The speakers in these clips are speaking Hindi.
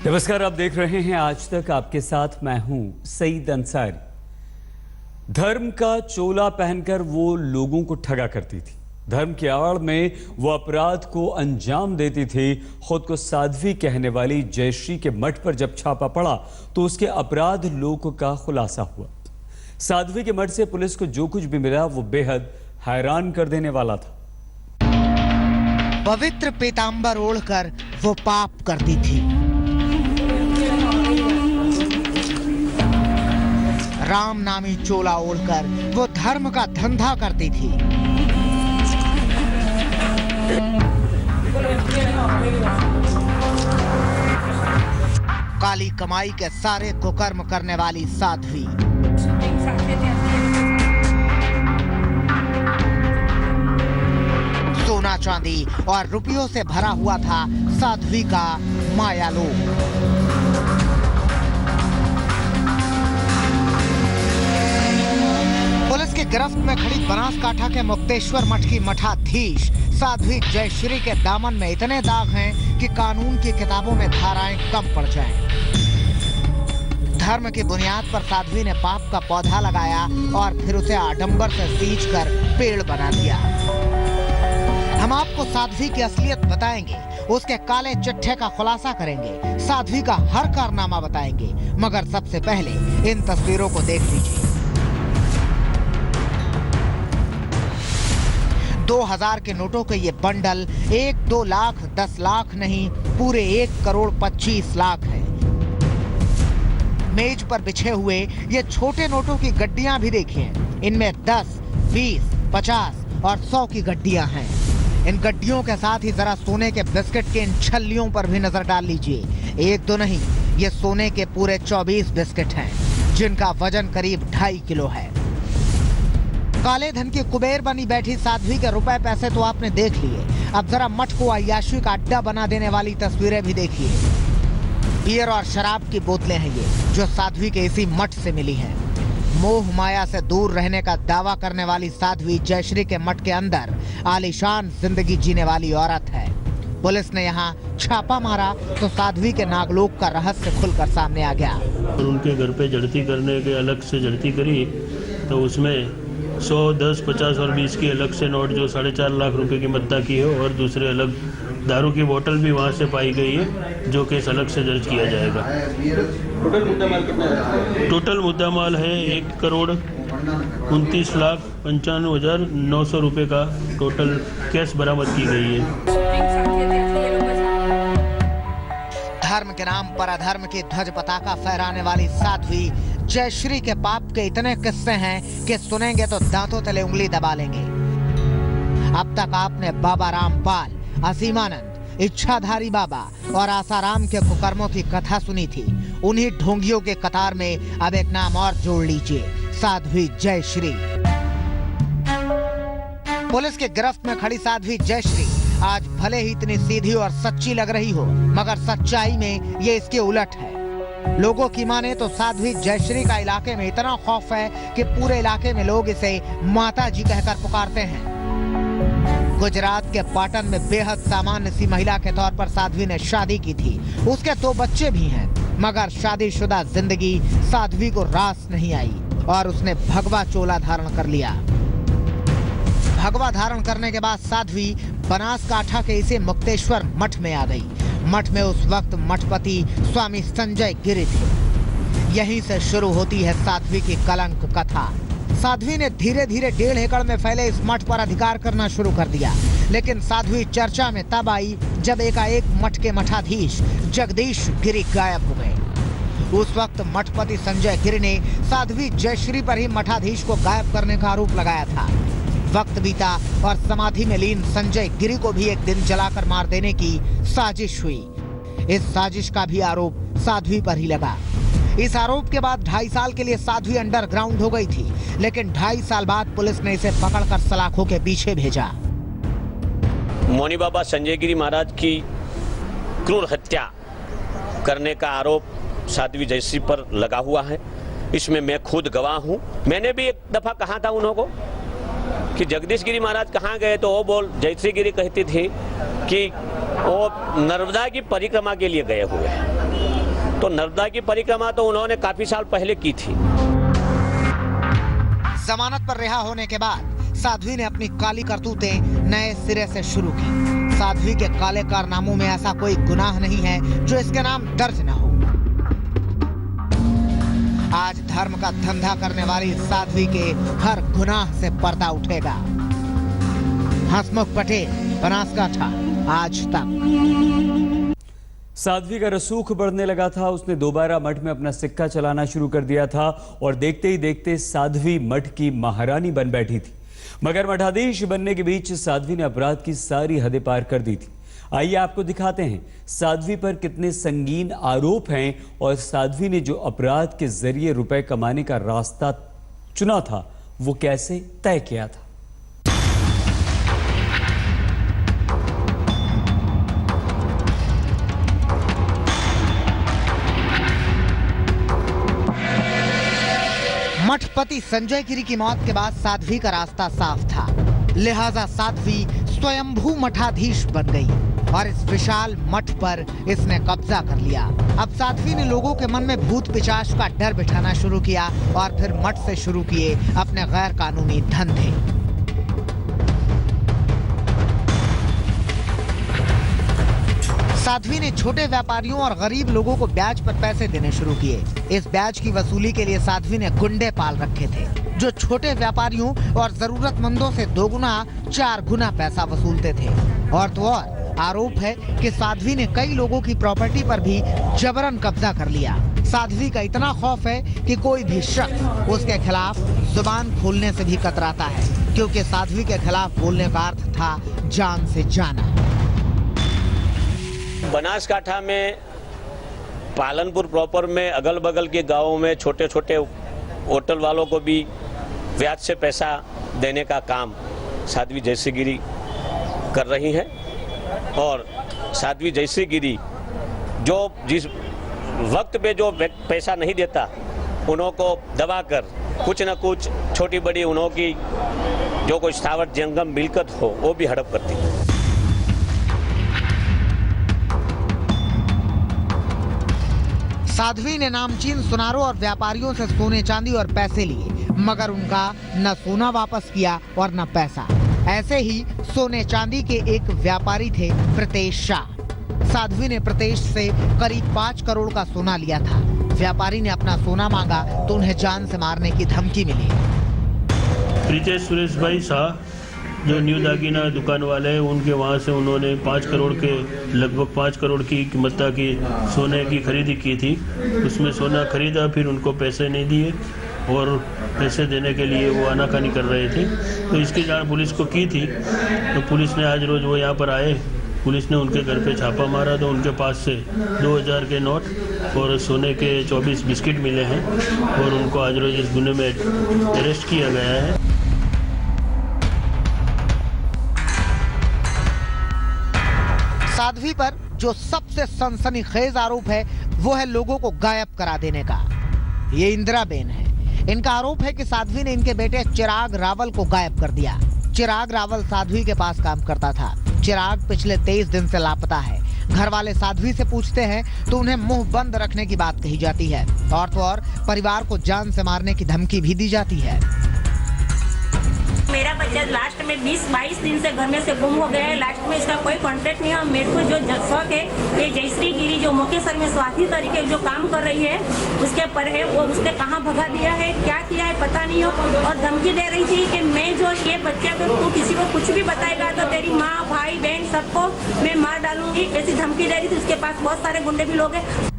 नमस्कार, आप देख रहे हैं आज तक। आपके साथ मैं हूं सईद अंसारी। धर्म का चोला पहनकर वो लोगों को ठगा करती थी। धर्म की आड़ में वो अपराध को अंजाम देती थी। खुद को साध्वी कहने वाली जयश्री के मठ पर जब छापा पड़ा तो उसके अपराध लोक का खुलासा हुआ। साध्वी के मठ से पुलिस को जो कुछ भी मिला वो बेहद हैरान कर देने वाला था। पवित्र पीतांबर ओढ़कर वो पाप करती थी। राम नामी चोला ओढ़कर वो धर्म का धंधा करती थी। काली कमाई के सारे कुकर्म करने वाली साध्वी। सोना चांदी और रुपयों से भरा हुआ था साध्वी का मायालोक। पुलिस की गिरफ्त में खड़ी बनासकांठा के मुक्तेश्वर मठ की मठाधीश साध्वी जयश्री के दामन में इतने दाग हैं कि कानून की किताबों में धाराएं कम पड़ जाएं। धर्म की बुनियाद पर साध्वी ने पाप का पौधा लगाया और फिर उसे आडंबर से सींचकर पेड़ बना दिया। हम आपको साध्वी की असलियत बताएंगे, उसके काले चिट्ठे का खुलासा करेंगे, साध्वी का हर कारनामा बताएंगे। मगर सबसे पहले इन तस्वीरों को देख लीजिए। 2000 के नोटों के ये बंडल 1, 2 लाख, 10 लाख नहीं, पूरे 1 करोड़ 25 लाख है। मेज पर बिछे हुए ये छोटे नोटों की गड्डियां भी देखिए। इनमें 10, 20, 50 और 100 की गड्डियां हैं। इन गड्डियों के साथ ही जरा सोने के बिस्किट के इन छल्लियों पर भी नजर डाल लीजिए। एक दो नहीं, ये सोने के पूरे 24 बिस्किट हैं, जिनका वजन करीब 2.5 किलो है। काले धन की कुबेर बनी बैठी साध्वी के रुपए पैसे तो आपने देख लिए। अब जरा मठ को अय्याशी का अड्डा बना देने वाली तस्वीरें भी देखिए। बियर और शराब की बोतलें हैं ये, जो साध्वी के इसी मठ से मिली हैं। मोह माया से दूर रहने का दावा करने वाली साध्वी जयश्री के मठ के अंदर आलीशान जिंदगी जीने वाली औरत है। पुलिस ने यहाँ छापा मारा तो साध्वी के नागलोक का रहस्य खुलकर सामने आ गया। उनके घर पे जड़ती करने के अलग से जड़ती करी तो उसमें 100, 10, 50 और 20 की अलग से नोट जो 4.5 लाख रुपए की मद्दा की है, और दूसरे अलग दारू की बोतल भी वहाँ से पाई गई है, जो केस अलग से दर्ज किया जाएगा। टोटल मुद्दा माल है 1 करोड़ 29,95,900 रुपए का टोटल कैश बरामद की गई है। धर्म के नाम पर अधर्म की ध्वज पताका फहराने वाली साध्वी जयश्री के पाप के इतने किस्से हैं कि सुनेंगे तो दांतों तले उंगली दबा लेंगे। अब तक आपने बाबा रामपाल, असीमानंद, इच्छाधारी बाबा और आसाराम के कुकर्मों की कथा सुनी थी। उन्हीं ढोंगियों के कतार में अब एक नाम और जोड़ लीजिए, साध्वी जयश्री। पुलिस के गिरफ्त में खड़ी साध्वी जयश्री आज भले ही इतनी सीधी और सच्ची लग रही हो, मगर सच्चाई में ये इसके उलट है। लोगों की माने तो साध्वी जयश्री का इलाके में इतना खौफ है कि पूरे इलाके में लोग इसे माता जी कहकर पुकारते हैं। गुजरात के पाटन में बेहद सामान्य सी महिला के तौर पर साध्वी ने शादी की थी। उसके 2 बच्चे भी हैं, मगर शादीशुदा जिंदगी साध्वी को रास नहीं आई और उसने भगवा चोला धारण कर लिया। भगवा धारण करने के बाद साध्वी बनासकांठा के इसी मुक्तेश्वर मठ में आ गई। मठ में उस वक्त मठपति स्वामी संजय गिरी थे। यहीं से शुरू होती है साध्वी की कलंक कथा। साध्वी ने धीरे धीरे 1.5 एकड़ में फैले इस मठ पर अधिकार करना शुरू कर दिया। लेकिन साध्वी चर्चा में तब आई जब एकाएक मठ के मठाधीश जगदीश गिरी गायब हो गए। उस वक्त मठपति संजय गिरी ने साध्वी जयश्री पर ही मठाधीश को गायब करने का आरोप लगाया था। वक्त बीता और समाधि में लीन संजय गिरी को भी एक दिन जलाकर मार देने की साजिश हुई। इस साजिश का भी आरोप साध्वी पर ही लगा। इस आरोप के बाद 2.5 साल के लिए साध्वी अंडरग्राउंड हो गई थी, लेकिन 2.5 साल बाद पुलिस ने इसे पकड़कर सलाखों के पीछे भेजा। मौनी बाबा संजय गिरी महाराज की क्रूर हत्या करने का आरोप साध्वी जयश्री पर लगा हुआ है। इसमें मैं खुद गवाह हूँ। मैंने भी एक दफा कहा था उन्होंने कि जगदीश गिरी महाराज कहाँ गए, तो वो जयश्री गिरी कहती थी कि वो नर्मदा की परिक्रमा के लिए गए हुए हैं। तो नर्मदा की परिक्रमा तो उन्होंने काफी साल पहले की थी। जमानत पर रिहा होने के बाद साध्वी ने अपनी काली करतूतें नए सिरे से शुरू की। साध्वी के काले कारनामों में ऐसा कोई गुनाह नहीं है जो इसके नाम दर्ज न हो। आज धर्म का धंधा करने वाली साध्वी के हर गुनाह से पर्दा उठेगा। हसमुख पटेल, बनासकांठा, आज तक। साध्वी का रसूख बढ़ने लगा था। उसने दोबारा मठ में अपना सिक्का चलाना शुरू कर दिया था और देखते ही देखते साध्वी मठ की महारानी बन बैठी थी। मगर मठाधीश बनने के बीच साध्वी ने अपराध की सारी हदें पार कर दी थी। आइए आपको दिखाते हैं साध्वी पर कितने संगीन आरोप हैं और साध्वी ने जो अपराध के जरिए रुपए कमाने का रास्ता चुना था वो कैसे तय किया था। मठपति संजय गिरी की मौत के बाद साध्वी का रास्ता साफ था, लिहाजा साध्वी स्वयंभू मठाधीश बन गई और इस विशाल मठ पर इसने कब्जा कर लिया। अब साध्वी ने लोगों के मन में भूत पिशाच का डर बिठाना शुरू किया और फिर मठ से शुरू किए अपने गैर कानूनी धंधे। साध्वी ने छोटे व्यापारियों और गरीब लोगों को ब्याज पर पैसे देने शुरू किए। इस ब्याज की वसूली के लिए साध्वी ने गुंडे पाल रखे थे जो छोटे व्यापारियों और जरूरतमंदों से 2 गुना 4 गुना पैसा वसूलते थे। और तो और आरोप है कि साध्वी ने कई लोगों की प्रॉपर्टी पर भी जबरन कब्जा कर लिया। साध्वी का इतना खौफ है कि कोई भी शख्स उसके खिलाफ जुबान खोलने से भी कतराता है, क्योंकि साध्वी के खिलाफ बोलने का अर्थ था जान से जाना। बनासकांठा में पालनपुर प्रॉपर में अगल बगल के गांवों में छोटे छोटे होटल वालों को भी ब्याज से पैसा देने का काम साध्वी जयश्री गिरी कर रही है। और साध्वी जयश्री गिरी जो जिस वक्त पे जो पैसा नहीं देता उन्हों को दबाकर कुछ न कुछ छोटी बड़ी उन्हों की जो कोई स्थावर जंगम मिलकत हो वो भी हड़प करती है। साध्वी ने नामचीन सुनारों और व्यापारियों से सोने चांदी और पैसे लिए, मगर उनका न सोना वापस किया और न पैसा। ऐसे ही सोने चांदी के एक व्यापारी थे प्रीतेश शाह। साध्वी ने प्रीतेश से करीब 5 करोड़ का सोना लिया था। व्यापारी ने अपना सोना मांगा तो उन्हें जान से मारने की धमकी मिली। प्रीतेश सुरेश भाई शाह जो न्यू दागिना दुकान वाले हैं उनके वहाँ से उन्होंने 5 करोड़ के लगभग 5 करोड़ की कीमत की सोने की खरीदी की थी। उसमें सोना खरीदा, फिर उनको पैसे नहीं दिए और पैसे देने के लिए वो आनाकानी कर रहे थे। तो इसकी जान पुलिस को की थी। तो पुलिस ने आज रोज़ वो यहाँ पर आए, पुलिस ने उनके घर पे छापा मारा तो उनके पास से 2000 के नोट और सोने के 24 बिस्किट मिले हैं और उनको आज रोज़ इस गुने में अरेस्ट किया गया है। साध्वी पर जो सबसे सनसनीखेज आरोप है वो है लोगों को गायब करा देने का। ये इंदिराबेन है। इनका आरोप है कि साध्वी ने इनके बेटे चिराग रावल को गायब कर दिया। चिराग रावल साध्वी के पास काम करता था। चिराग पिछले 23 दिन से लापता है। घर वाले साध्वी से पूछते हैं तो उन्हें मुंह बंद रखने की बात कही जाती है और तो और परिवार को जान से मारने की धमकी भी दी जाती है। मेरा बच्चा लास्ट में 20-22 दिन से घर में से गुम हो गया है। लास्ट में इसका कोई कॉन्टेक्ट नहीं है। मेरे को जो शौक है ये जयश्री गिरी जो मुकेसर में स्वार्थी तरीके जो काम कर रही है उसके पर है, वो उसने कहाँ भगा दिया है, क्या किया है पता नहीं हो। और धमकी दे रही थी कि मैं जो ये बच्चे अगर तू किसी को कुछ भी बताएगा तो तेरी माँ भाई बहन सबको मैं मार डालूंगी, ऐसी धमकी दे रही थी। उसके पास बहुत सारे गुंडे भी लोग हैं।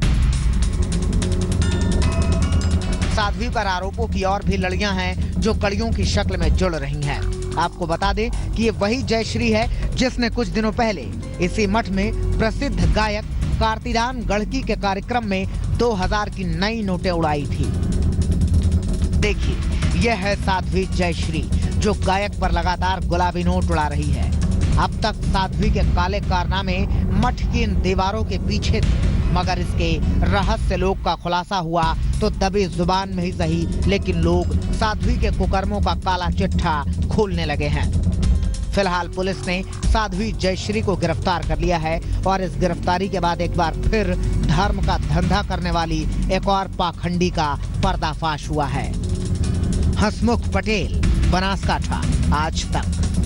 साध्वी पर आरोपों की और भी लड़ियां हैं जो कड़ियों की शक्ल में जुड़ रही हैं। आपको बता दें कि ये वही जयश्री है जिसने कुछ दिनों पहले इसी मठ में प्रसिद्ध गायक कार्तिरान गढ़की के कार्यक्रम में 2000 की नई नोटें उड़ाई थी। देखिए, यह है साध्वी जयश्री जो गायक पर लगातार गुलाबी नोट उड़ा रही है। अब तक साध्वी के काले कारनामे मठ की इन दीवारों के पीछे थे, मगर इसके रहस्य लोग का खुलासा हुआ तो दबी जुबान में ही सही, लेकिन लोग साध्वी के कुकर्मों का काला चिट्ठा खोलने लगे हैं। फिलहाल पुलिस ने साध्वी जयश्री को गिरफ्तार कर लिया है और इस गिरफ्तारी के बाद एक बार फिर धर्म का धंधा करने वाली एक और पाखंडी का पर्दाफाश हुआ है। हसमुख पटेल, बनासकांठा, आज तक।